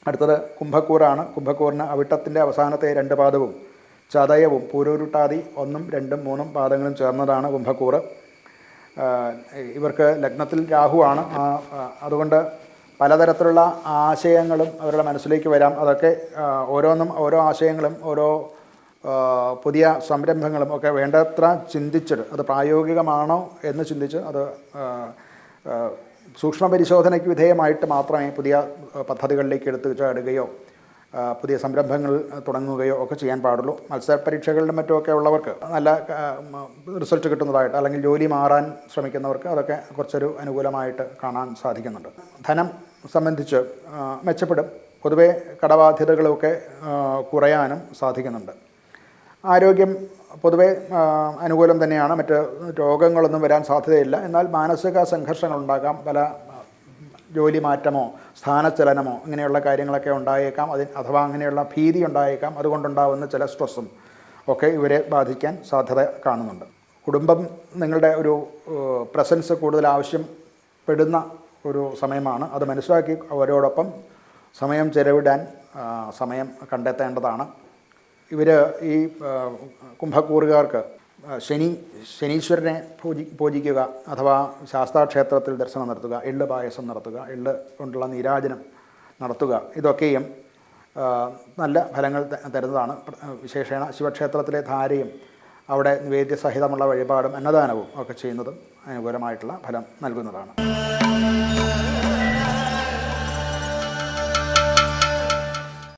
അടുത്തത് കുംഭക്കൂറാണ്. കുംഭക്കൂറിന് അവിട്ടത്തിൻ്റെ അവസാനത്തെ 2 പാദവും ചതയവും പൂരോരുട്ടാതി 1, 2, 3 പാദങ്ങളും ചേർന്നതാണ് കുംഭക്കൂറ്. ഇവർക്ക് ലഗ്നത്തിൽ രാഹുവാണ്. അതുകൊണ്ട് പലതരത്തിലുള്ള ആശയങ്ങളും അവരുടെ മനസ്സിലേക്ക് വരാം. അതൊക്കെ ഓരോ ആശയങ്ങളും ഓരോ പുതിയ സംരംഭങ്ങളും ഒക്കെ വേണ്ടത്ര ചിന്തിച്ചിട്ട് അത് പ്രായോഗികമാണോ എന്ന് ചിന്തിച്ച് അത് സൂക്ഷ്മ പരിശോധനയ്ക്ക് വിധേയമായിട്ട് മാത്രമേ പുതിയ പദ്ധതികളിലേക്ക് എടുത്ത് ചാടുകയോ പുതിയ സംരംഭങ്ങൾ തുടങ്ങുകയോ ഒക്കെ ചെയ്യാൻ പാടുള്ളൂ. മത്സര പരീക്ഷകളിലും മറ്റുമൊക്കെ ഉള്ളവർക്ക് നല്ല റിസൾട്ട് കിട്ടുന്നതായിട്ട് അല്ലെങ്കിൽ ജോലി മാറാൻ ശ്രമിക്കുന്നവർക്ക് അതൊക്കെ കുറച്ചൊരു അനുകൂലമായിട്ട് കാണാൻ സാധിക്കുന്നുണ്ട്. ധനം സംബന്ധിച്ച് മെച്ചപ്പെടും. പൊതുവെ കടബാധ്യതകളൊക്കെ കുറയാനും സാധിക്കുന്നുണ്ട്. ആരോഗ്യം പൊതുവെ അനുകൂലം തന്നെയാണ്. മറ്റ് രോഗങ്ങളൊന്നും വരാൻ സാധ്യതയില്ല. എന്നാൽ മാനസിക സംഘർഷങ്ങളുണ്ടാകാം. പല ജോലി മാറ്റമോ സ്ഥാനചലനമോ അങ്ങനെയുള്ള കാര്യങ്ങളൊക്കെ ഉണ്ടായേക്കാം. അഥവാ അങ്ങനെയുള്ള ഭീതി ഉണ്ടായേക്കാം. അതുകൊണ്ടുണ്ടാകുന്ന ചില സ്ട്രെസ്സും ഒക്കെ ഇവരെ ബാധിക്കാൻ സാധ്യത കാണുന്നുണ്ട്. കുടുംബം നിങ്ങളുടെ ഒരു പ്രസൻസ് കൂടുതൽ ആവശ്യപ്പെടുന്ന ഒരു സമയമാണ്. അത് മനസ്സിലാക്കി അവരോടൊപ്പം സമയം ചെലവിടാൻ സമയം കണ്ടെത്തേണ്ടതാണ്. ഇവർ ഈ കുംഭക്കൂറുകാർക്ക് ശനീശ്വരനെ പൂജിക്കുക അഥവാ ശാസ്താക്ഷേത്രത്തിൽ ദർശനം നടത്തുക, എള്ള് പായസം നടത്തുക, എള്ള് കൊണ്ടുള്ള നീരാജനം നടത്തുക, ഇതൊക്കെയും നല്ല ഫലങ്ങൾ തരുന്നതാണ്. വിശേഷേണ ശിവക്ഷേത്രത്തിലെ ധാരയും അവിടെ നിവേദ്യസഹിതമുള്ള വഴിപാടും അന്നദാനവും ഒക്കെ ചെയ്യുന്നതും അനുകൂലമായിട്ടുള്ള ഫലം നൽകുന്നതാണ്.